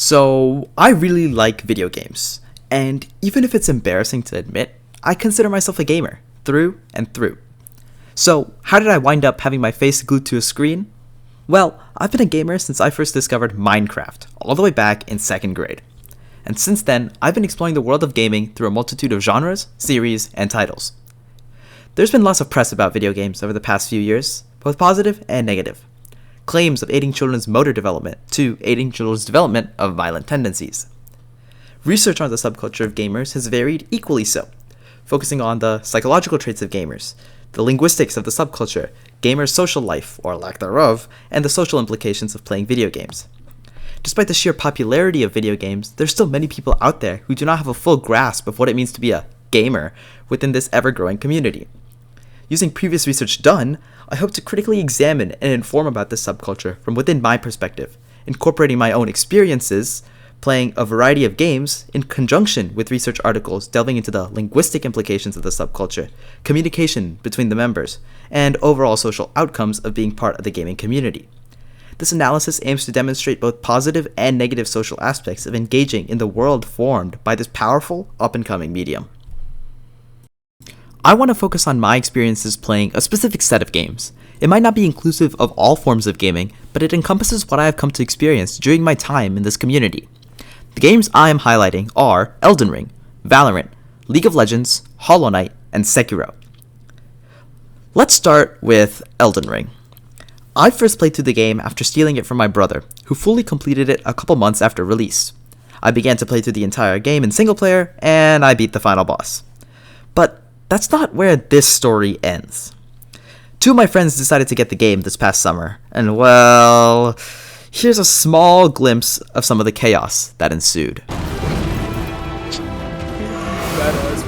So, I really like video games, and even if it's embarrassing to admit, I consider myself a gamer, through and through. So, how did I wind up having my face glued to a screen? Well, I've been a gamer since I first discovered Minecraft, all the way back in 2nd grade. And since then, I've been exploring the world of gaming through a multitude of genres, series, and titles. There's been lots of press about video games over the past few years, both positive and negative. Claims of aiding children's motor development to aiding children's development of violent tendencies. Research on the subculture of gamers has varied equally so, focusing on the psychological traits of gamers, the linguistics of the subculture, gamers' social life, or lack thereof, and the social implications of playing video games. Despite the sheer popularity of video games, there's still many people out there who do not have a full grasp of what it means to be a gamer within this ever-growing community. Using previous research done, I hope to critically examine and inform about this subculture from within my perspective, incorporating my own experiences, playing a variety of games in conjunction with research articles delving into the linguistic implications of the subculture, communication between the members, and overall social outcomes of being part of the gaming community. This analysis aims to demonstrate both positive and negative social aspects of engaging in the world formed by this powerful, up-and-coming medium. I want to focus on my experiences playing a specific set of games. It might not be inclusive of all forms of gaming, but it encompasses what I have come to experience during my time in this community. The games I am highlighting are Elden Ring, Valorant, League of Legends, Hollow Knight, and Sekiro. Let's start with Elden Ring. I first played through the game after stealing it from my brother, who fully completed it a couple months after release. I began to play through the entire game in single player, and I beat the final boss. But that's not where this story ends. Two of my friends decided to get the game this past summer, and well, here's a small glimpse of some of the chaos that ensued. Badass,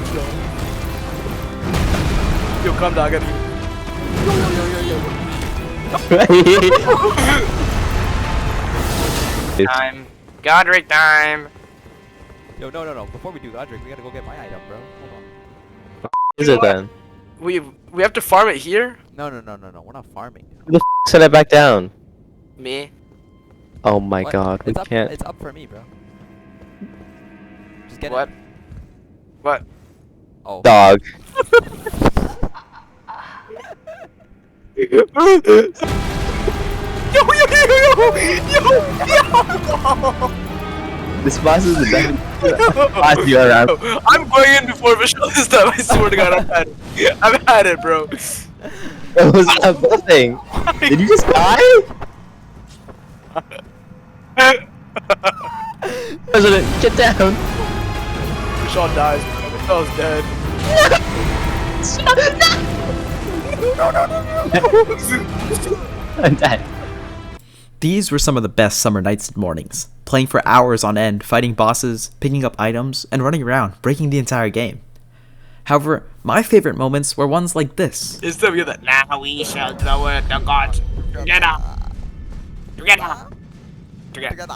yo, come dog, get me. Time. Godric time. Yo, no. Before we do Godric, we gotta go get my item, bro. Hold on. Is it then? We have to farm it here? No. We're not farming. Who the set it back down? Me. Oh my What? god, we It's up, can't. It's up for me, bro. Just get What? it. What? Oh. Dog. Yo! This boss is the best boss you around. I'm going in before Vishal this time, I swear to god, I've had it, bro. What was that thing? Did you just die? President, get down! Vishal dies, bro. Vishal's dead. I'm dead. These were some of the best summer nights and mornings, playing for hours on end, fighting bosses, picking up items, and running around, breaking the entire game. However, my favorite moments were ones like this. Instead we get that, now we shall go with the gods together. Together.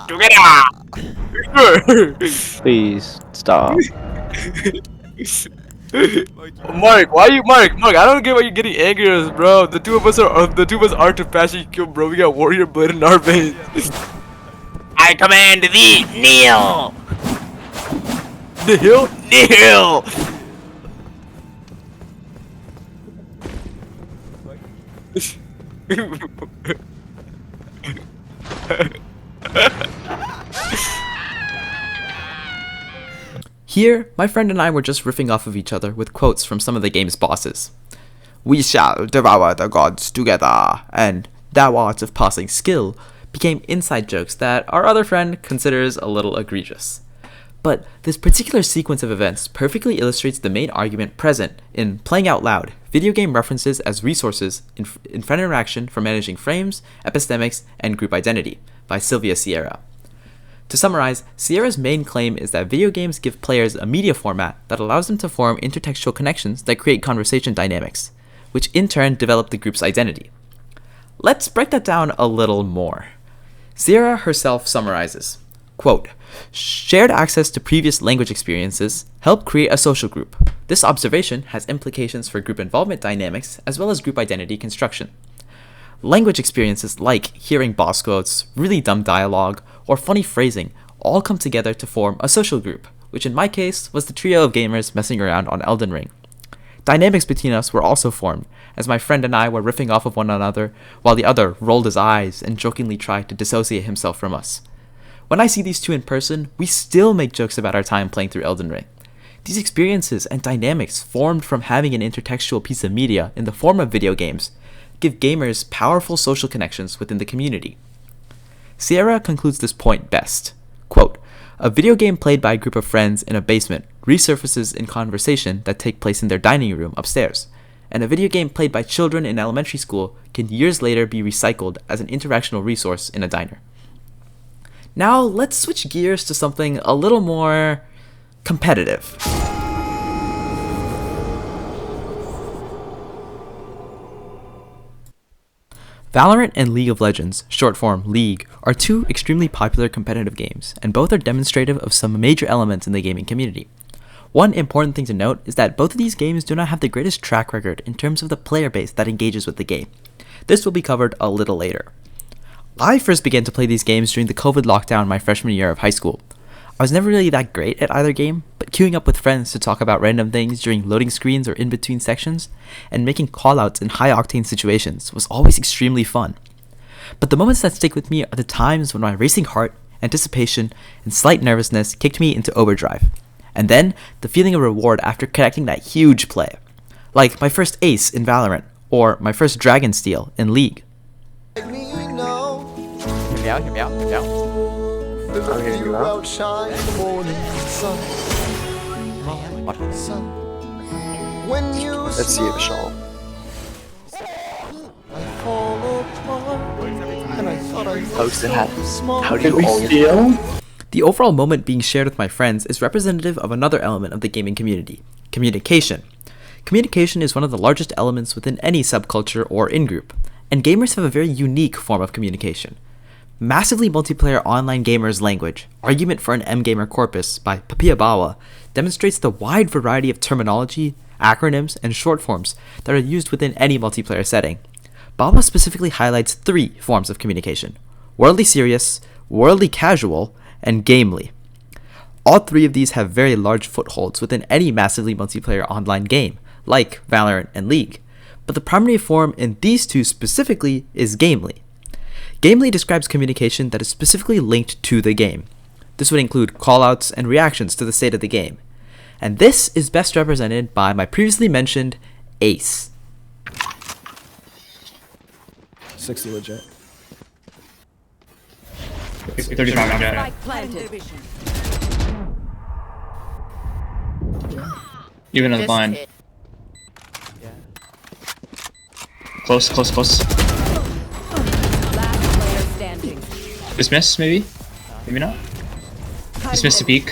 Please stop. Mark, why you Mark, I don't get why you're getting angry at us, bro. The two of us are to passion kill, bro. We got warrior blood in our veins. I command thee, kneel. Kneel? Kneel. Here, my friend and I were just riffing off of each other with quotes from some of the game's bosses. "We shall devour the gods together," and "thou art of passing skill" became inside jokes that our other friend considers a little egregious. But this particular sequence of events perfectly illustrates the main argument present in Playing Out Loud, video game references as resources in friend interaction for managing frames, epistemics, and group identity, by Sylvia Sierra. To summarize, Sierra's main claim is that video games give players a media format that allows them to form intertextual connections that create conversation dynamics, which in turn develop the group's identity. Let's break that down a little more. Sierra herself summarizes, quote, "Shared access to previous language experiences help create a social group. This observation has implications for group involvement dynamics as well as group identity construction. Language experiences like hearing boss quotes, really dumb dialogue, or funny phrasing all come together to form a social group, which in my case was the trio of gamers messing around on Elden Ring. Dynamics between us were also formed, as my friend and I were riffing off of one another, while the other rolled his eyes and jokingly tried to dissociate himself from us. When I see these two in person, we still make jokes about our time playing through Elden Ring. These experiences and dynamics formed from having an intertextual piece of media in the form of video games give gamers powerful social connections within the community. Sierra concludes this point best. Quote, "A video game played by a group of friends in a basement resurfaces in conversation that take place in their dining room upstairs, and a video game played by children in elementary school can years later be recycled as an interactional resource in a diner." Now let's switch gears to something a little more competitive. Valorant and League of Legends, short form League, are two extremely popular competitive games, and both are demonstrative of some major elements in the gaming community. One important thing to note is that both of these games do not have the greatest track record in terms of the player base that engages with the game. This will be covered a little later. I first began to play these games during the COVID lockdown my freshman year of high school. I was never really that great at either game, but queuing up with friends to talk about random things during loading screens or in between sections, and making callouts in high-octane situations was always extremely fun. But the moments that stick with me are the times when my racing heart, anticipation, and slight nervousness kicked me into overdrive. And then, the feeling of reward after connecting that huge play. Like my first ace in Valorant, or my first Dragon Steal in League. Hear me out, hear me out, hear me out. I'm hearing you out. Let's see it, Vishal. Post it. How do you always feel? The overall moment being shared with my friends is representative of another element of the gaming community: communication. Communication is one of the largest elements within any subculture or in-group, and gamers have a very unique form of communication. Massively multiplayer online gamers language, Argument for an M-Gamer Corpus by Papia Bawa, demonstrates the wide variety of terminology, acronyms, and short forms that are used within any multiplayer setting. Bawa specifically highlights 3 forms of communication: worldly serious, worldly casual, and gamely. All 3 of these have very large footholds within any massively multiplayer online game, like Valorant and League, but the primary form in these 2 specifically is gamely. Gamely describes communication that is specifically linked to the game. This would include callouts and reactions to the state of the game. And this is best represented by my previously mentioned ace. 60 legit. 35 on jet. Even in the blind. Close, close, close. Dismiss, maybe? Maybe not? Dismiss to peek.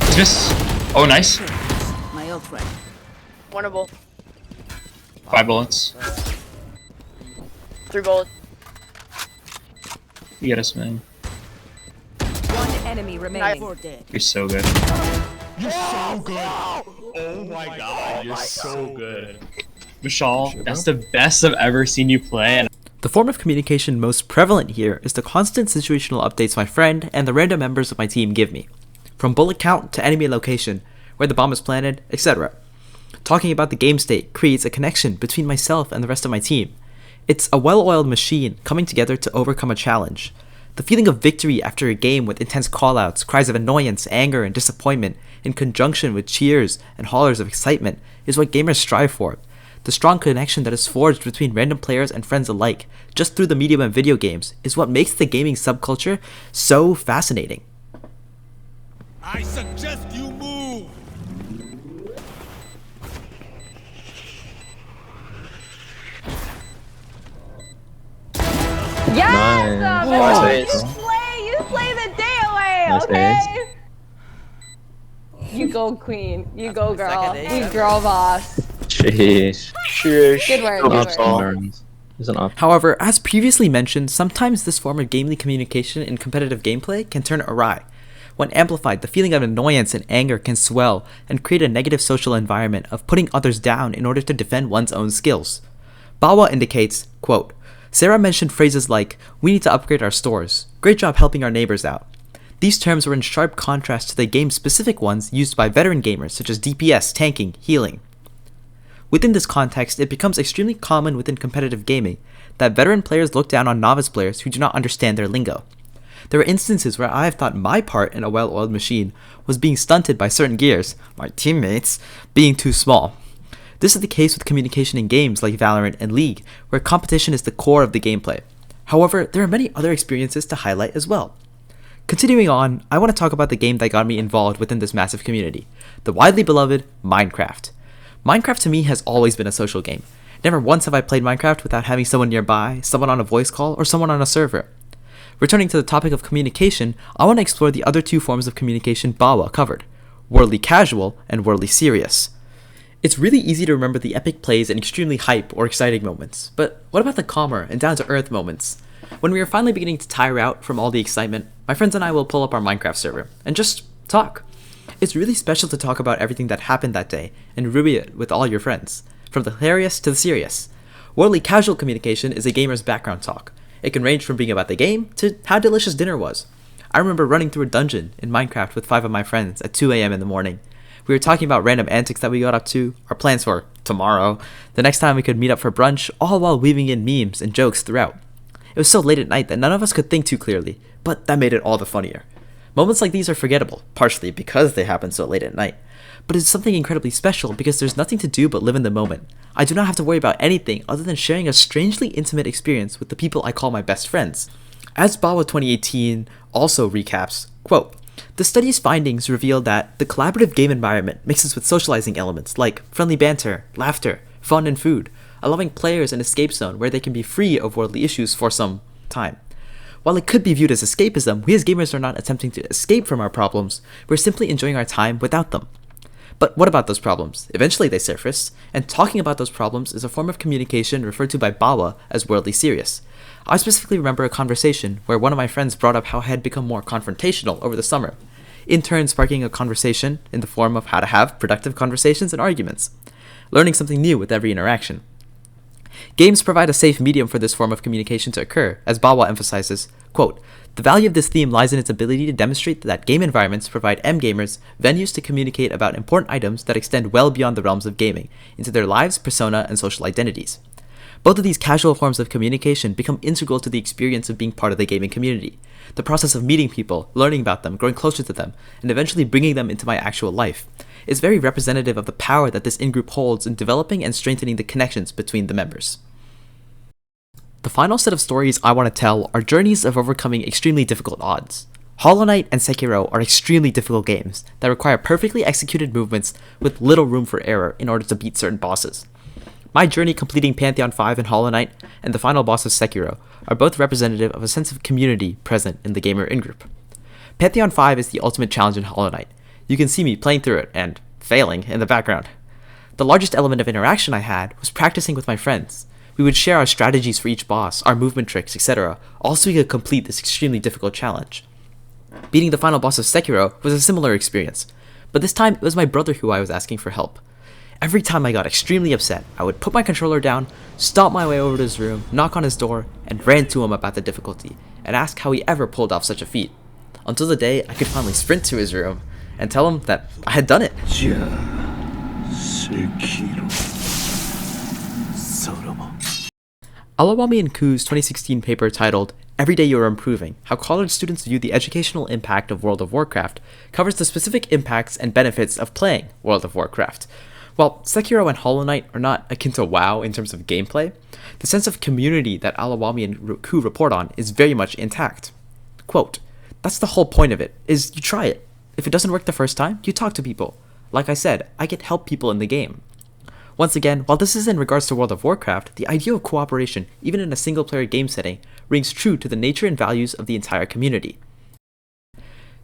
Dismiss! Oh, nice. Winnable. 5 bullets. 3 bullets. You get us, man. One enemy remaining. You're so good. You're so good. Oh my god, you're so good. Vishal, that's the best I've ever seen you play. And The form of communication most prevalent here is the constant situational updates my friend and the random members of my team give me. From bullet count to enemy location, where the bomb is planted, etc. Talking about the game state creates a connection between myself and the rest of my team. It's a well-oiled machine coming together to overcome a challenge. The feeling of victory after a game with intense callouts, cries of annoyance, anger, and disappointment, in conjunction with cheers and hollers of excitement, is what gamers strive for. The strong connection that is forged between random players and friends alike, just through the medium of video games, is what makes the gaming subculture so fascinating. I suggest you move. Yes! Nice. You play the day away, Nice okay? You go queen. You go girl. You girl boss. Sheesh. Good work, good work. There's an up. However, as previously mentioned, sometimes this form of gamely communication in competitive gameplay can turn awry. When amplified, the feeling of annoyance and anger can swell and create a negative social environment of putting others down in order to defend one's own skills. Bawa indicates, quote, "Sarah mentioned phrases like, 'We need to upgrade our stores. Great job helping our neighbors out.' These terms were in sharp contrast to the game-specific ones used by veteran gamers such as DPS, tanking, healing. Within this context, it becomes extremely common within competitive gaming that veteran players look down on novice players who do not understand their lingo. There are instances where I have thought my part in a well-oiled machine was being stunted by certain gears, my teammates, being too small. This is the case with communication in games like Valorant and League, where competition is the core of the gameplay. However, there are many other experiences to highlight as well. Continuing on, I want to talk about the game that got me involved within this massive community, the widely beloved Minecraft. Minecraft to me has always been a social game. Never once have I played Minecraft without having someone nearby, someone on a voice call, or someone on a server. Returning to the topic of communication, I want to explore the other two forms of communication Bawa covered, worldly casual and worldly serious. It's really easy to remember the epic plays and extremely hype or exciting moments, but what about the calmer and down-to-earth moments? When we are finally beginning to tire out from all the excitement, my friends and I will pull up our Minecraft server and just talk. It's really special to talk about everything that happened that day and review it with all your friends, from the hilarious to the serious. Worldly casual communication is a gamer's background talk. It can range from being about the game to how delicious dinner was. I remember running through a dungeon in Minecraft with 5 of my friends at 2 a.m. in the morning. We were talking about random antics that we got up to, our plans for tomorrow, the next time we could meet up for brunch, all while weaving in memes and jokes throughout. It was so late at night that none of us could think too clearly, but that made it all the funnier. Moments like these are forgettable, partially because they happen so late at night, but it's something incredibly special because there's nothing to do but live in the moment. I do not have to worry about anything other than sharing a strangely intimate experience with the people I call my best friends. As Bawa 2018 also recaps, quote, "The study's findings reveal that the collaborative game environment mixes with socializing elements like friendly banter, laughter, fun, and food, allowing players an escape zone where they can be free of worldly issues for some time. While it could be viewed as escapism, we as gamers are not attempting to escape from our problems, we're simply enjoying our time without them. But what about those problems? Eventually they surface, and talking about those problems is a form of communication referred to by Bawa as worldly serious. I specifically remember a conversation where one of my friends brought up how I had become more confrontational over the summer, in turn sparking a conversation in the form of how to have productive conversations and arguments, learning something new with every interaction. Games provide a safe medium for this form of communication to occur, as Bawa emphasizes, quote, "The value of this theme lies in its ability to demonstrate that game environments provide M-gamers venues to communicate about important items that extend well beyond the realms of gaming, into their lives, persona, and social identities. Both of these casual forms of communication become integral to the experience of being part of the gaming community. The process of meeting people, learning about them, growing closer to them, and eventually bringing them into my actual life is very representative of the power that this in-group holds in developing and strengthening the connections between the members." The final set of stories I want to tell are journeys of overcoming extremely difficult odds. Hollow Knight and Sekiro are extremely difficult games that require perfectly executed movements with little room for error in order to beat certain bosses. My journey completing Pantheon 5 and Hollow Knight and the final boss of Sekiro are both representative of a sense of community present in the gamer in-group. Pantheon 5 is the ultimate challenge in Hollow Knight. You can see me playing through it and failing in the background. The largest element of interaction I had was practicing with my friends. We would share our strategies for each boss, our movement tricks, etc., all so we could complete this extremely difficult challenge. Beating the final boss of Sekiro was a similar experience, but this time it was my brother who I was asking for help. Every time I got extremely upset, I would put my controller down, stomp my way over to his room, knock on his door, and rant to him about the difficulty, and ask how he ever pulled off such a feat. Until the day I could finally sprint to his room and tell him that I had done it. Alawami and Ku's 2016 paper titled "Every Day You're Improving: How College Students View the Educational Impact of World of Warcraft" covers the specific impacts and benefits of playing World of Warcraft. While Sekiro and Hollow Knight are not akin to WoW in terms of gameplay, the sense of community that Alawami and Ku report on is very much intact. Quote, "That's the whole point of it, is you try it. If it doesn't work the first time, you talk to people. Like I said, I can help people in the game." Once again, while this is in regards to World of Warcraft, the idea of cooperation, even in a single-player game setting, rings true to the nature and values of the entire community.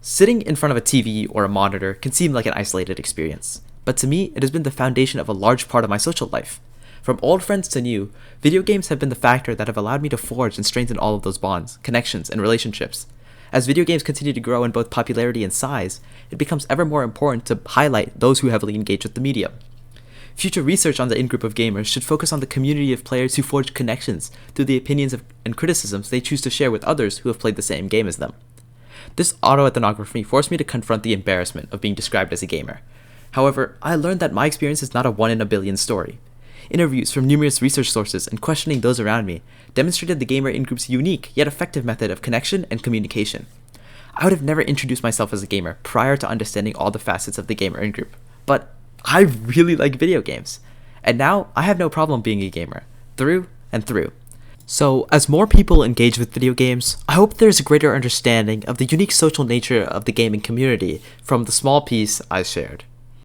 Sitting in front of a TV or a monitor can seem like an isolated experience, but to me, it has been the foundation of a large part of my social life. From old friends to new, video games have been the factor that have allowed me to forge and strengthen all of those bonds, connections, and relationships. As video games continue to grow in both popularity and size, it becomes ever more important to highlight those who heavily engage with the medium. Future research on the in-group of gamers should focus on the community of players who forge connections through the opinions and criticisms they choose to share with others who have played the same game as them. This autoethnography forced me to confront the embarrassment of being described as a gamer. However, I learned that my experience is not a one in a billion story. Interviews from numerous research sources and questioning those around me demonstrated the gamer in-group's unique yet effective method of connection and communication. I would have never introduced myself as a gamer prior to understanding all the facets of the gamer in-group, but I really like video games. And now I have no problem being a gamer, through and through. So, as more people engage with video games, I hope there's a greater understanding of the unique social nature of the gaming community from the small piece I shared.